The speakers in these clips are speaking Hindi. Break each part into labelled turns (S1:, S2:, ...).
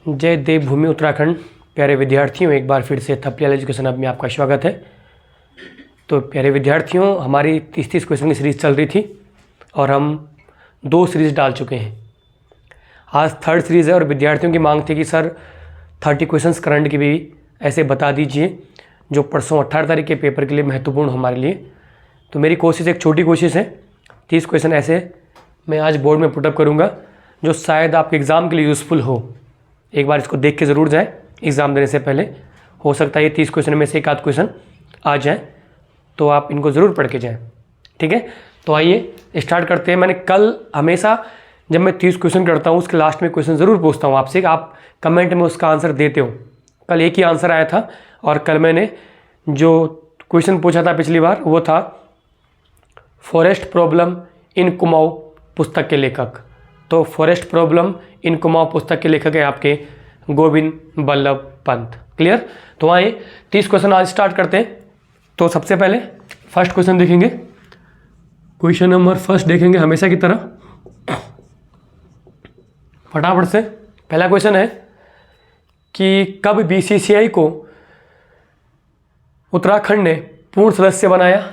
S1: जय देवभूमि उत्तराखंड। प्यारे विद्यार्थियों, एक बार फिर से थपलियाल एजुकेशन हब में आपका स्वागत है। तो प्यारे विद्यार्थियों, हमारी 30 क्वेश्चन की सीरीज़ चल रही थी और हम 2 सीरीज़ डाल चुके हैं। आज 3rd सीरीज़ है और विद्यार्थियों की मांग थी कि सर 30 क्वेश्चंस करंट की भी ऐसे बता दीजिए जो परसों 18 तारीख के पेपर के लिए महत्वपूर्ण हमारे लिए। तो मेरी कोशिश एक छोटी कोशिश है, 30 क्वेश्चन ऐसे मैं आज बोर्ड में पुटअप करूँगा जो शायद आपके एग्ज़ाम के लिए यूज़फुल हो। एक बार इसको देख के ज़रूर जाएं एग्ज़ाम देने से पहले। हो सकता है ये 30 क्वेश्चन में से एक आध क्वेश्चन आ जाए, तो आप इनको ज़रूर पढ़ के जाएं। ठीक है, तो आइए स्टार्ट करते हैं। मैंने कल हमेशा जब मैं 30 क्वेश्चन करता हूँ उसके लास्ट में क्वेश्चन ज़रूर पूछता हूँ आपसे, आप कमेंट में उसका आंसर देते हो। कल एक ही आंसर आया था और कल मैंने जो क्वेश्चन पूछा था पिछली बार वो था फॉरेस्ट प्रॉब्लम इन कुमाऊं पुस्तक के लेखक। तो फॉरेस्ट प्रॉब्लम इन कुमाऊं पुस्तक के लेखक है आपके गोविंद बल्लभ पंत। क्लियर? तो आइए 30 क्वेश्चन आज स्टार्ट करते हैं। तो सबसे पहले फर्स्ट क्वेश्चन देखेंगे, क्वेश्चन नंबर फर्स्ट देखेंगे हमेशा की तरह। फटाफट से पहला क्वेश्चन है कि कब बीसीसीआई को उत्तराखंड ने पूर्ण सदस्य बनाया?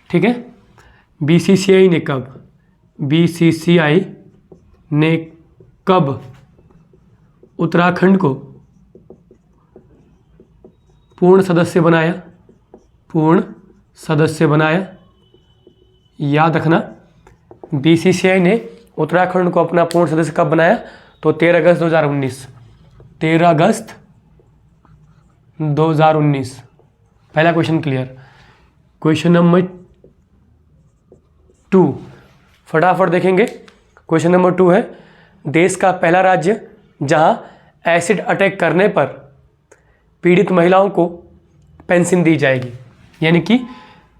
S1: ठीक है, बीसीसीआई ने कब उत्तराखंड को पूर्ण सदस्य बनाया? याद रखना, बीसीसीआई ने उत्तराखंड को अपना पूर्ण सदस्य कब बनाया? तो 13 अगस्त 2019। 13 अगस्त 2019। पहला क्वेश्चन क्लियर। क्वेश्चन नंबर 2 फटाफट देखेंगे। क्वेश्चन नंबर 2 है, देश का पहला राज्य जहां एसिड अटैक करने पर पीड़ित महिलाओं को पेंशन दी जाएगी। यानी कि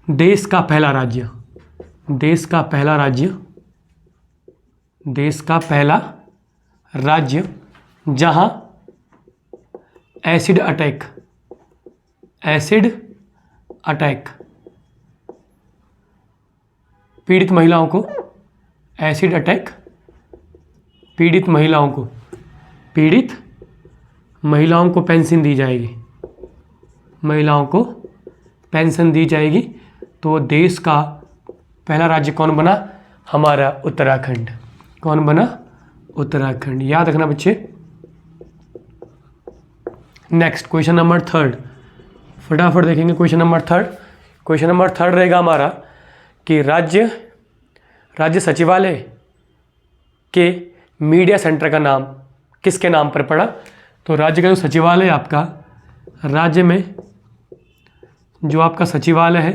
S1: देश का पहला राज्य जहां एसिड अटैक पीड़ित महिलाओं को पेंशन दी जाएगी। तो देश का पहला राज्य कौन बना? हमारा उत्तराखंड। कौन बना? उत्तराखंड। याद रखना बच्चे। नेक्स्ट क्वेश्चन नंबर 3 फटाफट देखेंगे। क्वेश्चन नंबर 3 रहेगा हमारा कि राज्य सचिवालय के मीडिया सेंटर का नाम किसके नाम पर पड़ा? तो राज्य का जो सचिवालय आपका, राज्य में जो आपका सचिवालय है,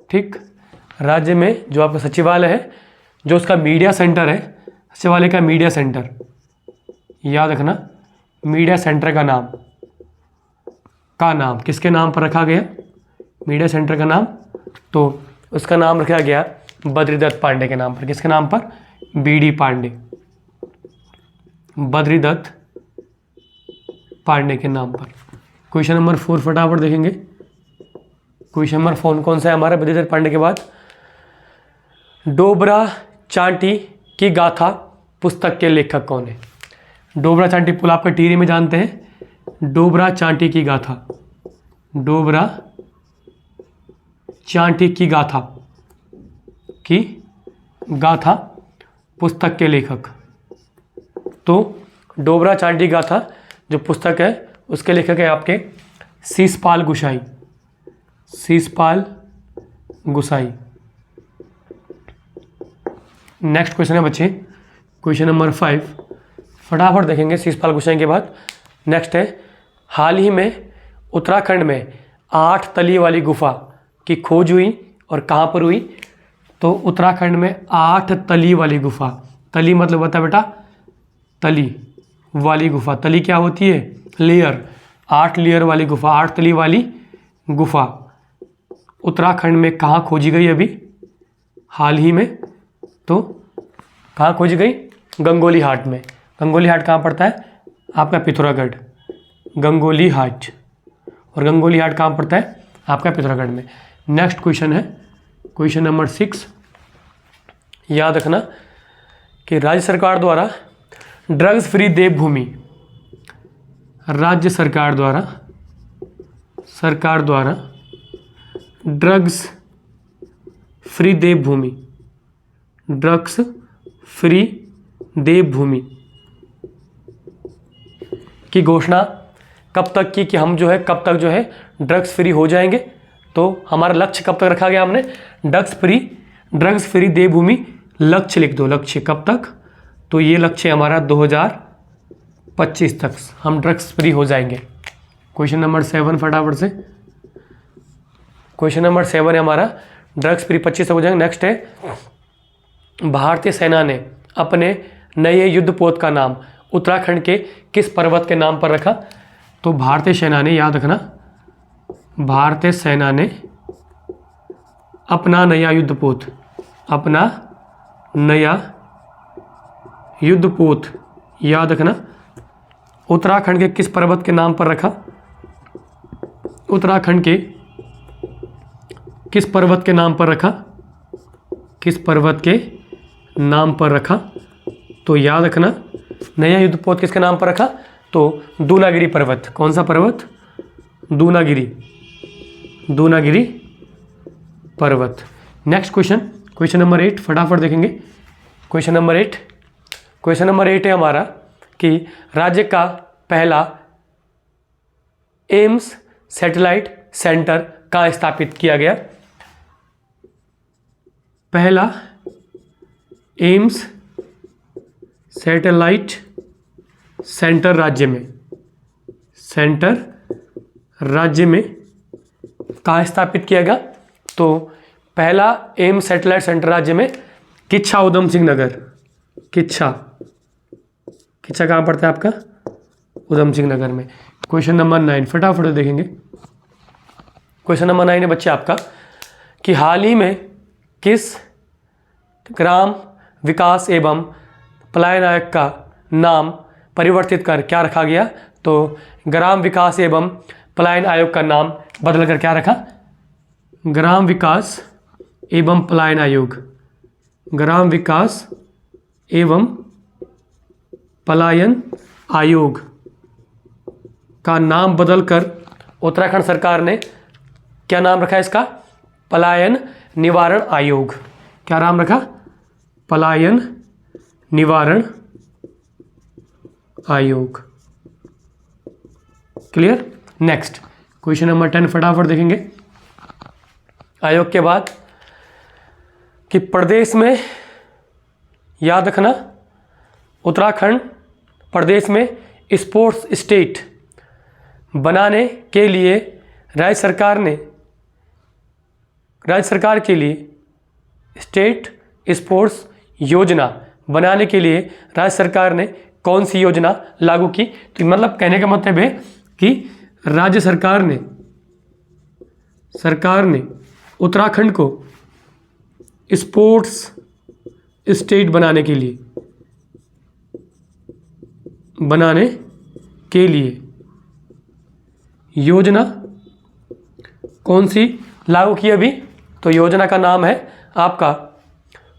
S1: ठीक, राज्य में जो आपका सचिवालय है, जो उसका मीडिया सेंटर है, सचिवालय का मीडिया सेंटर, याद रखना, मीडिया सेंटर का नाम किसके नाम पर रखा गया? मीडिया सेंटर का नाम, तो उसका नाम रखा गया बद्रीदत्त पांडे के नाम पर। किसके नाम पर? बीडी पांडे, बद्रीदत्त पांडे के नाम पर। क्वेश्चन नंबर 4 फटाफट देखेंगे। क्वेश्चन नंबर 4 कौन सा है हमारा बद्रीदत्त पांडे के बाद? डोबरा चांटी की गाथा पुस्तक के लेखक कौन है? डोबरा चांटी पुल आपका टिहरी में जानते हैं। डोबरा चांटी की गाथा पुस्तक के लेखक। तो डोबरा चांटी गाथा जो पुस्तक है उसके लेखक है आपके शीशपाल गुसाई। नेक्स्ट क्वेश्चन है बच्चे, क्वेश्चन नंबर 5 फटाफट देखेंगे शीशपाल गुसाई के बाद। नेक्स्ट है, हाल ही में उत्तराखंड में 8 तली वाली गुफा की खोज हुई और कहाँ पर हुई? तो उत्तराखंड में 8 तली वाली गुफा, तली मतलब होता है बेटा तली वाली गुफा। तली क्या होती है? लेयर। 8 लेयर वाली गुफा, 8 तली वाली गुफा उत्तराखंड में कहाँ खोजी गई अभी हाल ही में? तो कहाँ खोजी गई? गंगोली हाट में। गंगोली हाट कहाँ पड़ता है? आपका पिथौरागढ़। गंगोली हाट, और गंगोली हाट कहाँ पड़ता है? आपका पिथौरागढ़ में। नेक्स्ट क्वेश्चन है क्वेश्चन नंबर 6। याद रखना कि राज्य सरकार द्वारा ड्रग्स फ्री देवभूमि राज्य सरकार द्वारा ड्रग्स फ्री देवभूमि की घोषणा कब तक की कि हम कब तक ड्रग्स फ्री हो जाएंगे। तो हमारा लक्ष्य कब तक रखा गया हमने, ड्रग्स फ्री देवभूमि लक्ष्य लिख दो। लक्ष्य कब तक, तो ये लक्ष्य हमारा 2025 तक हम ड्रग्स फ्री हो जाएंगे। क्वेश्चन नंबर 7 फटाफट से, क्वेश्चन नंबर 7 है हमारा ड्रग्स फ्री 25 तक हो जाएंगे। नेक्स्ट है, भारतीय सेना ने अपने नए युद्धपोत का नाम उत्तराखंड के किस पर्वत के नाम पर रखा। तो भारतीय सेना ने, याद रखना, भारतीय सेना ने अपना नया युद्धपोत याद रखना उत्तराखंड के किस पर्वत के नाम पर रखा। उत्तराखंड के किस पर्वत के नाम पर रखा, किस पर्वत के नाम पर रखा। तो याद रखना नया युद्धपोत किसके नाम पर रखा, तो दूनागिरी पर्वत। कौन सा पर्वत, दूनागिरी पर्वत। नेक्स्ट क्वेश्चन नंबर 8 फटाफट देखेंगे। क्वेश्चन नंबर 8 है हमारा कि राज्य का पहला एम्स सैटेलाइट सेंटर कहाँ स्थापित किया गया। पहला एम्स सैटेलाइट सेंटर राज्य में कहाँ स्थापित किया गया। तो पहला एम्स सैटेलाइट सेंटर राज्य में किच्छा उधम सिंह नगर। किच्छा कहाँ पड़ता है आपका, उधम सिंह नगर में। क्वेश्चन नंबर 9 फटाफट देखेंगे। क्वेश्चन नंबर 9 है बच्चे आपका कि हाल ही में किस ग्राम विकास एवं पलायन आयोग का नाम परिवर्तित कर क्या रखा गया। तो ग्राम विकास एवं पलायन आयोग का नाम बदल कर क्या रखा, ग्राम विकास एवं पलायन आयोग। ग्राम विकास एवं पलायन आयोग का नाम बदलकर उत्तराखंड सरकार ने क्या नाम रखा इसका, पलायन निवारण आयोग। क्या नाम रखा, पलायन निवारण आयोग। क्लियर। नेक्स्ट क्वेश्चन नंबर 10 फटाफट देखेंगे। आयोग के बाद कि प्रदेश में, याद रखना, उत्तराखंड प्रदेश में स्पोर्ट्स स्टेट बनाने के लिए राज्य सरकार के लिए स्टेट स्पोर्ट्स योजना बनाने के लिए राज्य सरकार ने कौन सी योजना लागू की। तो मतलब कहने का मतलब है कि राज्य सरकार ने उत्तराखंड को स्पोर्ट्स स्टेट बनाने के लिए योजना कौन सी लागू की अभी। तो योजना का नाम है आपका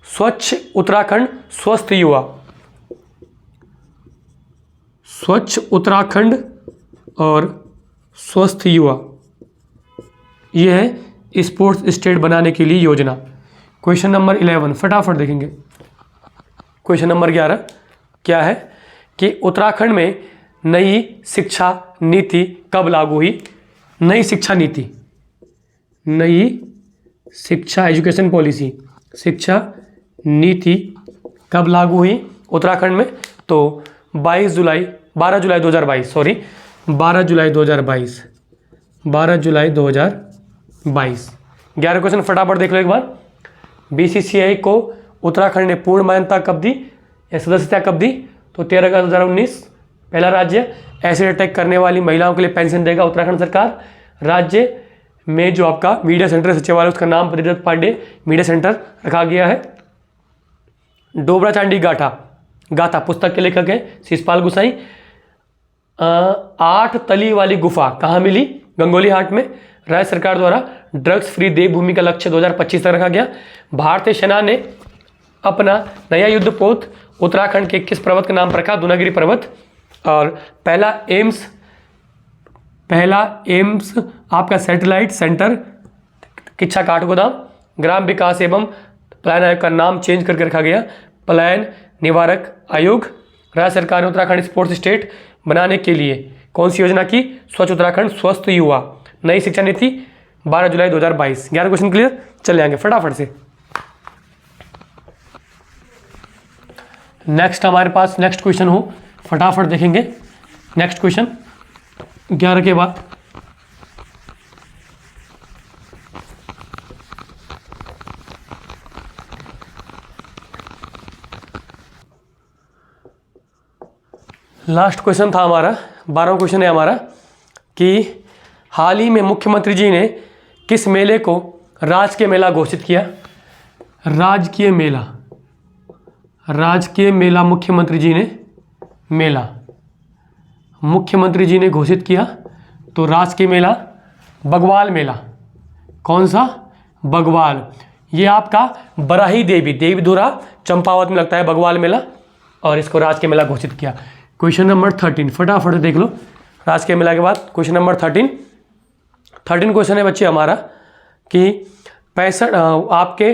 S1: स्वच्छ उत्तराखंड स्वस्थ युवा। स्वच्छ उत्तराखंड और स्वस्थ युवा, यह है स्पोर्ट्स स्टेट बनाने के लिए योजना। क्वेश्चन नंबर 11 फटाफट देखेंगे। क्वेश्चन नंबर 11 क्या है कि उत्तराखंड में नई शिक्षा नीति कब लागू हुई। नई शिक्षा एजुकेशन पॉलिसी, शिक्षा नीति कब लागू हुई उत्तराखंड में। तो 12 जुलाई 2022 11 क्वेश्चन फटाफट देख लो एक बार। बीसीसीआई को उत्तराखंड ने पूर्ण मान्यता कब दी या सदस्यता कब दी। तो 13 अगस्त 2019। पहला राज्य, एसिड अटैक करने वाली महिलाओं के लिए पेंशन देगा उत्तराखंड सरकार। राज्य में जो आपका मीडिया सेंटर सचिवालय उसका नाम प्रतिरथ पांडे मीडिया सेंटर रखा गया है। डोबरा चांडी गाथा पुस्तक के लेखक हैं शिषपाल गुसाई। 8 तली वाली गुफा कहाँ मिली, गंगोली हाट में। राज्य सरकार द्वारा ड्रग्स फ्री देवभूमि का लक्ष्य 2025 तक रखा गया। भारतीय सेना ने अपना नया युद्धपोत उत्तराखंड के किस पर्वत का नाम पर रखा? दूनागिरी पर्वत। और पहला एम्स आपका सैटेलाइट सेंटर किच्छा काठगोदाम। ग्राम विकास एवं पलायन आयोग का नाम चेंज करके रखा गया पलायन निवारक आयोग। राज्य सरकार ने उत्तराखंड स्पोर्ट्स स्टेट बनाने के लिए कौन सी योजना की? स्वच्छ उत्तराखंड स्वस्थ युवा। नई शिक्षा नीति 12 जुलाई 2022। 11 क्वेश्चन क्लियर। चले आएंगे फटाफट से। नेक्स्ट हमारे पास नेक्स्ट क्वेश्चन हो, फटाफट देखेंगे नेक्स्ट क्वेश्चन 11 के बाद। लास्ट क्वेश्चन था हमारा, 12वां क्वेश्चन है हमारा कि हाल ही में मुख्यमंत्री जी ने किस मेले को राजकीय मेला घोषित किया? राजकीय मेला मुख्यमंत्री जी ने घोषित किया। तो राजकीय मेला बगवाल मेला। कौन सा? बगवाल। ये आपका बराही देवी धुरा चंपावत में लगता है बगवाल मेला, और इसको राजकीय मेला घोषित किया। क्वेश्चन नंबर 13 फटाफट देख लो। राजकीय मेला के बाद क्वेश्चन नंबर 13 क्वेश्चन है बच्चे हमारा कि 65 आपके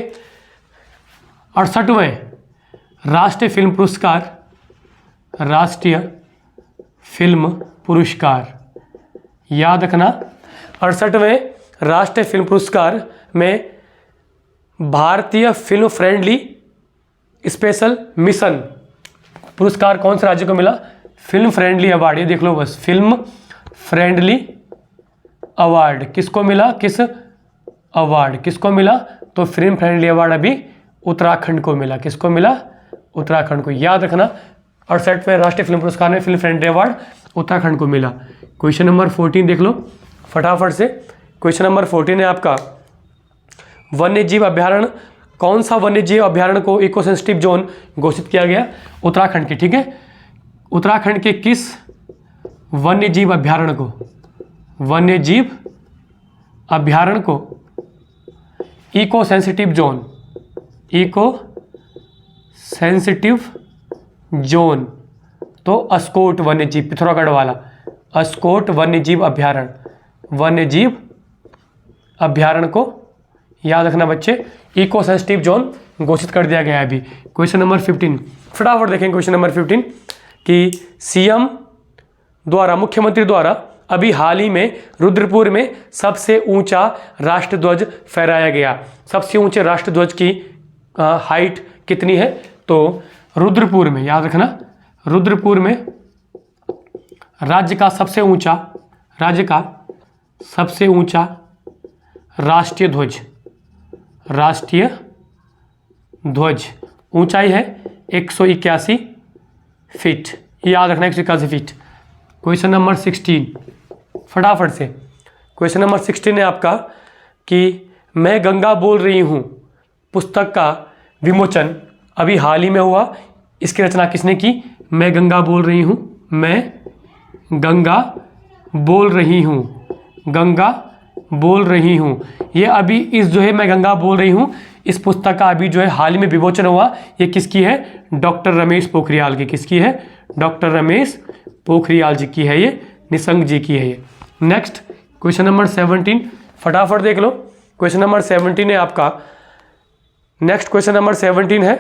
S1: 68वें राष्ट्रीय फिल्म पुरस्कार याद रखना। 68वें राष्ट्रीय फिल्म पुरस्कार में भारतीय फिल्म फ्रेंडली स्पेशल मिशन पुरस्कार कौन से राज्य को मिला? Film friendly award. ये देख लो बस, फिल्म फ्रेंडली अवार्ड किसको मिला? किसको मिला? तो फिल्म फ्रेंडली अवार्ड अभी उत्तराखंड को मिला। किसको मिला? उत्तराखंड को। याद रखना 68वें राष्ट्रीय फिल्म पुरस्कार में फिल्म फ्रेंडली अवार्ड उत्तराखंड को मिला। क्वेश्चन नंबर 14 देख लो फटाफट से। क्वेश्चन नंबर 14 है आपका वन्य जीव अभ्यारण्य। कौन सा वन्य जीव अभ्यारण्य को इको सेंसिटिव जोन घोषित किया गया? उत्तराखंड के। ठीक है, उत्तराखंड के किस वन्य जीव अभ्यारण्य को इको सेंसिटिव जोन तो अस्कोट वन्य जीव, पिथौरागढ़ वाला अस्कोट वन्य जीव अभ्यारण्य को याद रखना बच्चे, इको सेंसिटिव जोन घोषित कर दिया गया है अभी। क्वेश्चन नंबर 15 फटाफट देखेंगे। क्वेश्चन नंबर 15 कि सीएम द्वारा, मुख्यमंत्री द्वारा अभी हाल ही में रुद्रपुर में सबसे ऊंचा राष्ट्रध्वज फहराया गया। सबसे ऊंचे राष्ट्रध्वज की हाइट कितनी है? तो रुद्रपुर में, याद रखना, रुद्रपुर में राज्य का सबसे ऊंचा राष्ट्रीय ध्वज ऊंचाई है 181 फीट। याद रखना 181 फीट। क्वेश्चन नंबर 16 फटाफट से। क्वेश्चन नंबर 16 है आपका कि मैं गंगा बोल रही हूँ पुस्तक का विमोचन अभी हाल ही में हुआ। इसकी रचना किसने की? मैं गंगा बोल रही हूँ। ये अभी इस जो है मैं गंगा बोल रही हूँ, इस पुस्तक का अभी जो है हाल ही में विमोचन हुआ। ये किसकी है? डॉक्टर रमेश पोखरियाल की। किसकी है? डॉक्टर रमेश पोखरियाल जी की है, ये निशंक जी की है ये। नेक्स्ट क्वेश्चन नंबर 17 फटाफट देख लो। क्वेश्चन नंबर 17 है आपका, नेक्स्ट क्वेश्चन नंबर 17 है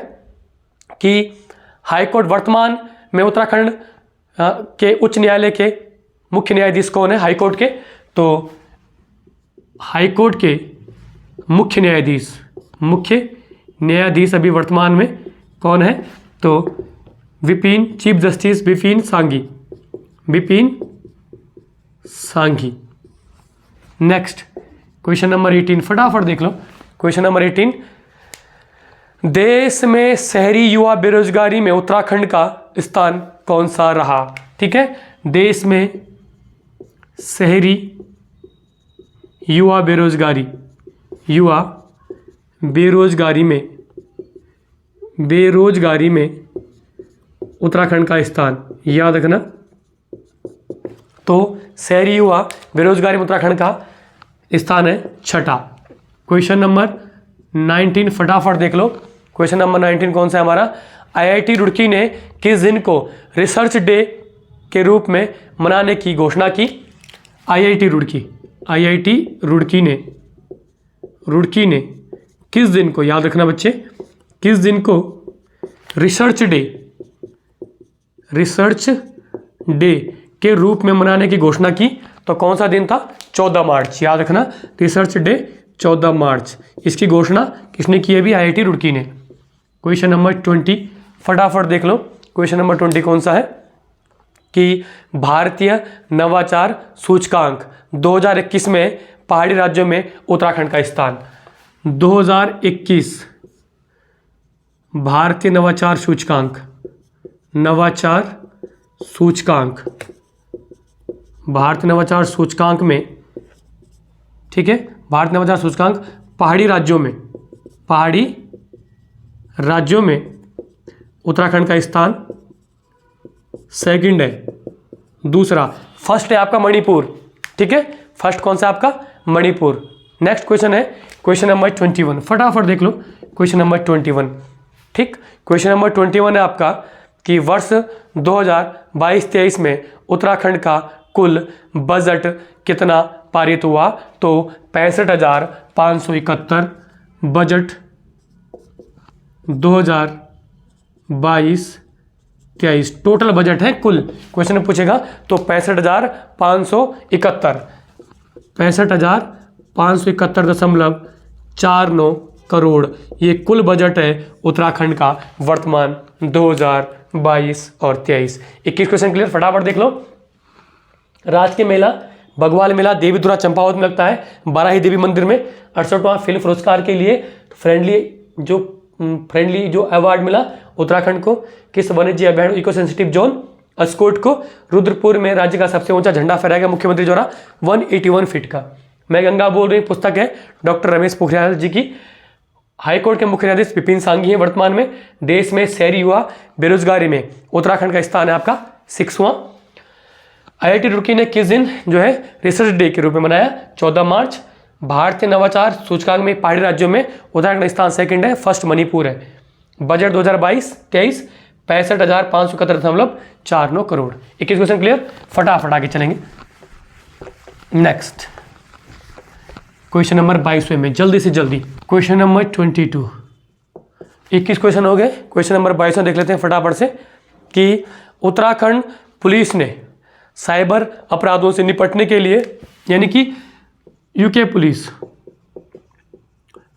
S1: कि हाईकोर्ट वर्तमान में उत्तराखंड के उच्च न्यायालय के मुख्य न्यायाधीश कौन है? हाईकोर्ट के, तो हाईकोर्ट के मुख्य न्यायाधीश अभी वर्तमान में कौन है? तो chief justice Vipin Sanghi. Next question number 18 फटाफट देख लो। क्वेश्चन नंबर 18 देश में शहरी युवा बेरोजगारी में उत्तराखंड का स्थान कौन सा रहा? ठीक है, देश में शहरी युवा बेरोजगारी में उत्तराखंड का स्थान याद रखना। तो शहरी युवा बेरोजगारी में उत्तराखंड का स्थान है 6ठा। क्वेश्चन नंबर 19 फटाफट देख लो। क्वेश्चन नंबर 19 कौन सा है हमारा? आईआईटी रुड़की ने किस दिन को रिसर्च डे के रूप में मनाने की घोषणा की? आईआईटी रुड़की ने किस दिन को, याद रखना बच्चे, किस दिन को रिसर्च डे के रूप में मनाने की घोषणा की? तो कौन सा दिन था? 14 मार्च, याद रखना, रिसर्च डे 14 मार्च। इसकी घोषणा किसने की है? भी आईआईटी रुड़की ने। क्वेश्चन नंबर 20 फटाफट देख लो। क्वेश्चन नंबर 20 कौन सा है कि भारतीय नवाचार सूचकांक 2021 में पहाड़ी राज्यों में उत्तराखंड का स्थान। 2021 भारतीय नवाचार सूचकांक भारतीय नवाचार सूचकांक में, ठीक है, भारतीय नवाचार सूचकांक पहाड़ी राज्यों में उत्तराखंड का स्थान सेकंड है। दूसरा, फर्स्ट है आपका मणिपुर, ठीक है, फर्स्ट कौन सा आपका? मणिपुर। नेक्स्ट क्वेश्चन है क्वेश्चन नंबर 21, फटाफट देख लो क्वेश्चन नंबर 21, ठीक। क्वेश्चन नंबर 21 है आपका कि वर्ष 2022-23 में उत्तराखंड का कुल बजट कितना पारित हुआ? तो 65,571 बजट 2022-23 टोटल बजट है कुल। क्वेश्चन में पूछेगा तो 65,571.49 करोड़ ये कुल बजट है उत्तराखंड का वर्तमान 2022 और 23। 21 क्वेश्चन क्लियर, फटाफट देख लो। राजकीय मेला बगवाल मेला देवी दुर्गा चंपावत में लगता है बाराही देवी मंदिर में। 68वां फिल्म पुरस्कार के लिए फ्रेंडली जो अवार्ड मिला उत्तराखंड को किस वन्यजीव अभयारण्य इको सेंसिटिव जोन अस्कोट को। रुद्रपुर में राज्य का सबसे ऊंचा झंडा फहराया गया मुख्यमंत्री द्वारा 181 फीट का। मैं गंगा बोल रही पुस्तक है डॉक्टर रमेश पोखरियाल जी की। हाईकोर्ट के मुख्य न्यायाधीश विपिन सांघी है वर्तमान में। देश में शहरी युवा बेरोजगारी में उत्तराखंड का स्थान है आपका 6वां। आईआईटी रुड़की ने किस दिन जो है रिसर्च डे के रूप में मनाया? 14 मार्च। भारतीय नवाचार सूचकांक में पहाड़ी राज्यों में उत्तराखंड का स्थान सेकंड है, फर्स्ट मणिपुर है। बजट 2022-23 65,571.49 करोड़। 21 क्वेश्चन क्लियर, फटाफट आगे चलेंगे। नेक्स्ट क्वेश्चन नंबर 22 में जल्दी से जल्दी क्वेश्चन नंबर 22। 21 क्वेश्चन हो गए, क्वेश्चन नंबर 22 देख लेते हैं फटाफट से कि उत्तराखंड पुलिस ने साइबर अपराधों से निपटने के लिए, यानी कि UK police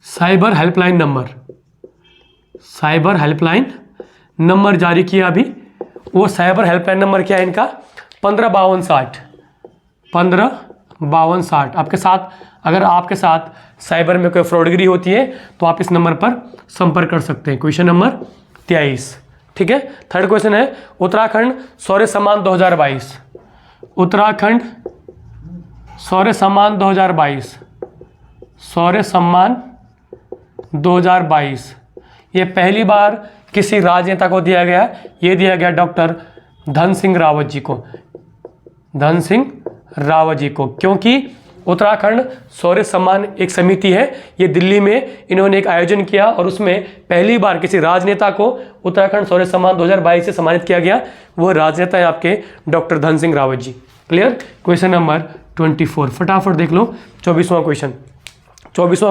S1: cyber helpline number जारी किया अभी। वो साइबर हेल्पलाइन नंबर क्या है इनका? 155260। आपके साथ, अगर आपके साथ साइबर में कोई फ्रॉडगिरी होती है तो आप इस नंबर पर संपर्क कर सकते हैं। क्वेश्चन नंबर 23, ठीक है। थर्ड क्वेश्चन है उत्तराखंड शौर्य सम्मान 2022। उत्तराखंड शौर्य सम्मान 2022 ये पहली बार किसी राजनेता को दिया गया। ये दिया गया डॉक्टर धन सिंह रावत जी को, क्योंकि उत्तराखंड शौर्य सम्मान एक समिति है, ये दिल्ली में इन्होंने एक आयोजन किया और उसमें पहली बार किसी राजनेता को उत्तराखंड शौर्य सम्मान 2022 से सम्मानित किया गया। वो राजनेता है आपके doctor Dhan Singh Rawat ji. Clear. Question number 24 फटाफट देख लो। 24वां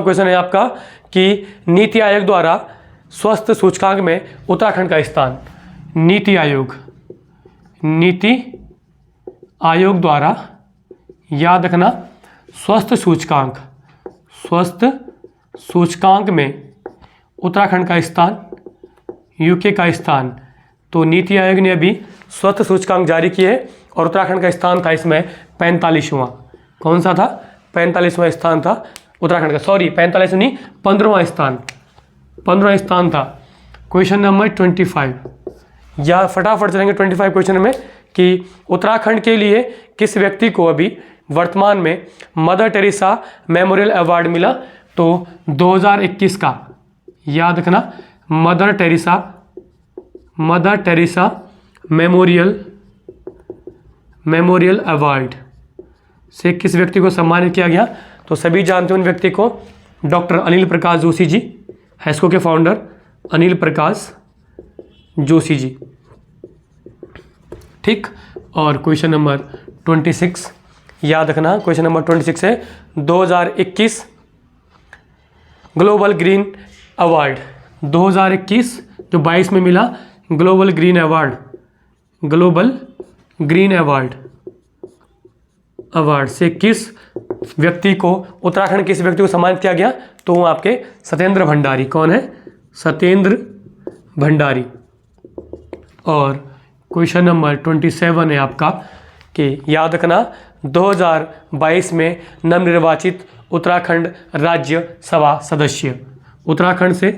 S1: क्वेश्चन है आपका कि नीति आयोग द्वारा स्वास्थ्य सूचकांक में उत्तराखंड का स्थान। नीति आयोग द्वारा, याद रखना, स्वास्थ्य सूचकांक में उत्तराखंड का स्थान, यूके का स्थान। तो नीति आयोग ने अभी स्वास्थ्य सूचकांक जारी किए और उत्तराखंड का स्थान था इसमें 45वां। कौन सा था? 45वां स्थान था उत्तराखंड का। सॉरी 45 नहीं, 15वां स्थान था। क्वेश्चन नंबर 25 या फटाफट चलेंगे 25 क्वेश्चन में कि उत्तराखंड के लिए किस व्यक्ति को अभी वर्तमान में मदर टेरेसा मेमोरियल अवार्ड मिला? तो 2021 का, याद रखना, मदर टेरेसा मेमोरियल अवार्ड से किस व्यक्ति को सम्मानित किया गया? तो सभी जानते हैं उन व्यक्ति को, डॉक्टर अनिल प्रकाश जोशी जी, हैस्को के फाउंडर, अनिल प्रकाश जोशी जी। ठीक, और क्वेश्चन नंबर 26 याद रखना, क्वेश्चन नंबर 26 है 2021 ग्लोबल ग्रीन अवार्ड। 2021 जो 22 में मिला global green award, global green award से किस व्यक्ति को, उत्तराखंड किस व्यक्ति को सम्मानित किया गया? तो वो आपके सत्येंद्र भंडारी। कौन है? सत्येंद्र भंडारी। और क्वेश्चन नंबर 27 है आपका कि याद रखना 2022 में नवनिर्वाचित उत्तराखंड राज्यसभा सदस्य, उत्तराखंड से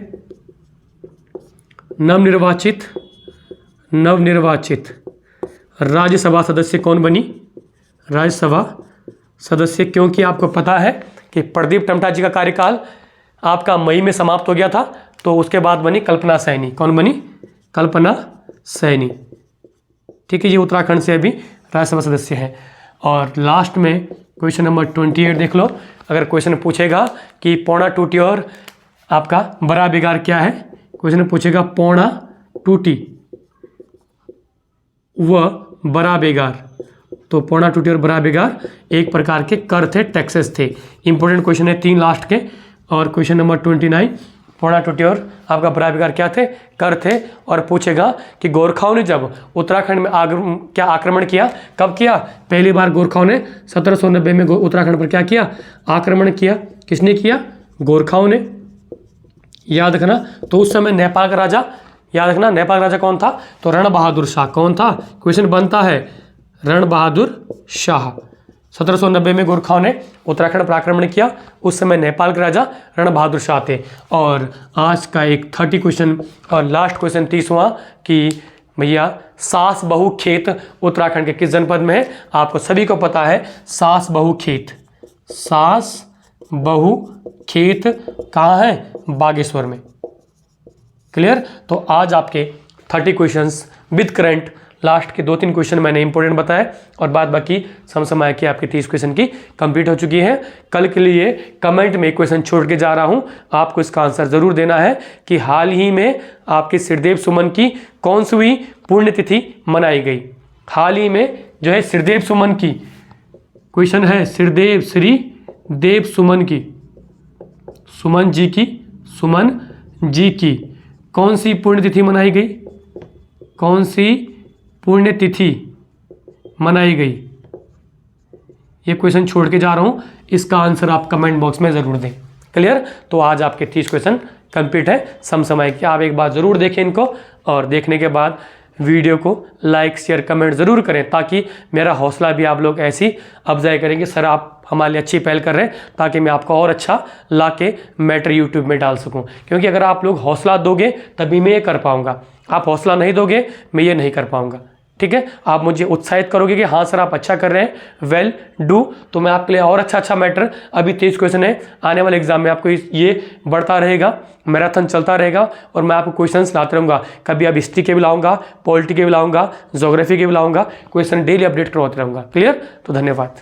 S1: नवनिर्वाचित राज्यसभा सदस्य कौन बनी? राज्यसभा सदस्य, क्योंकि आपको पता है कि प्रदीप टमटा जी का कार्यकाल आपका मई में समाप्त हो गया था, तो उसके बाद बनी कल्पना सैनी। कौन बनी? कल्पना सैनी। ठीक है, ये उत्तराखंड से अभी राज्यसभा सदस्य हैं। और लास्ट में क्वेश्चन नंबर 28 देख लो। अगर क्वेश्चन पूछेगा कि पौना टूटी और आपका बड़ा बिगाड़ क्या है, क्वेश्चन पूछेगा पौना टूटी व बड़ा बेगार, तो पौना टूटी और बड़ा बेगार एक प्रकार के कर थे, टैक्सेस थे। इंपॉर्टेंट क्वेश्चन है 3 लास्ट के। और क्वेश्चन नंबर 29 पौना टूटी और आपका बड़ा बेगार क्या थे? कर थे। और पूछेगा कि गोरखाओं ने जब उत्तराखंड में क्या आक्रमण किया, कब किया? पहली बार गोरखाओं ने 1790 में उत्तराखंड पर क्या किया? आक्रमण किया। किसने किया? गोरखाओं ने। याद रखना। तो उस समय नेपाल का राजा, याद रखना नेपाल का राजा कौन था? तो रण बहादुर शाह। कौन था? क्वेश्चन बनता है रण बहादुर शाह। 1790 में गोरखाओं ने उत्तराखंड पर आक्रमण किया, उस समय नेपाल के राजा रण बहादुर शाह थे। और आज का एक 30 क्वेश्चन और लास्ट क्वेश्चन 30वां कि भैया सास बहू खेत उत्तराखंड के किस जनपद में है? आपको सभी को पता है सास बहू खेत। सास बहू खेत कहाँ है? बागेश्वर में। क्लियर? तो आज आपके 30 क्वेश्चंस विद करंट, लास्ट के 2-3 क्वेश्चन मैंने इंपॉर्टेंट बताए और बाद बाकी समसमाय की आपकी 30 क्वेश्चन की कंप्लीट हो चुकी है। कल के लिए कमेंट में एक क्वेश्चन छोड़ के जा रहा हूं, आपको इसका आंसर जरूर देना है कि हाल ही में आपके सिरदेव सुमन की कौन सी पुण्यतिथि मनाई गई? हाल ही में जो है सिरदेव सुमन की, क्वेश्चन है सिरदेव श्री देव सुमन की, सुमन जी की कौन सी पुण्यतिथि मनाई गई? कौन सी पुण्यतिथि मनाई गई? ये क्वेश्चन छोड़ के जा रहा हूं, इसका आंसर आप कमेंट बॉक्स में जरूर दें। क्लियर? तो आज आपके 30 क्वेश्चन कंप्लीट है समसमय के। आप एक बार जरूर देखें इनको और देखने के बाद वीडियो को लाइक शेयर कमेंट ज़रूर करें ताकि मेरा हौसला भी आप लोग ऐसी अफजाई करेंगे। सर आप हमारे लिए अच्छी पहल कर रहे हैं ताकि मैं आपको और अच्छा ला के मैटर यूट्यूब में डाल सकूं, क्योंकि अगर आप लोग हौसला दोगे तभी मैं ये कर पाऊंगा। आप हौसला नहीं दोगे मैं ये नहीं कर पाऊंगा। ठीक है? आप मुझे उत्साहित करोगे कि हाँ सर आप अच्छा कर रहे हैं, वेल डू, तो मैं आपके लिए और अच्छा मैटर, अभी 23 क्वेश्चन है, आने वाले एग्जाम में आपको ये बढ़ता रहेगा, मैराथन चलता रहेगा और मैं आपको क्वेश्चंस लाते रहूँगा। कभी अब हिस्ट्री के भी लाऊंगा, पॉलिटी के भी लाऊंगा, ज्योग्राफी के भी लाऊंगा, क्वेश्चन डेली अपडेट करवाते रहूँगा। क्लियर? तो धन्यवाद।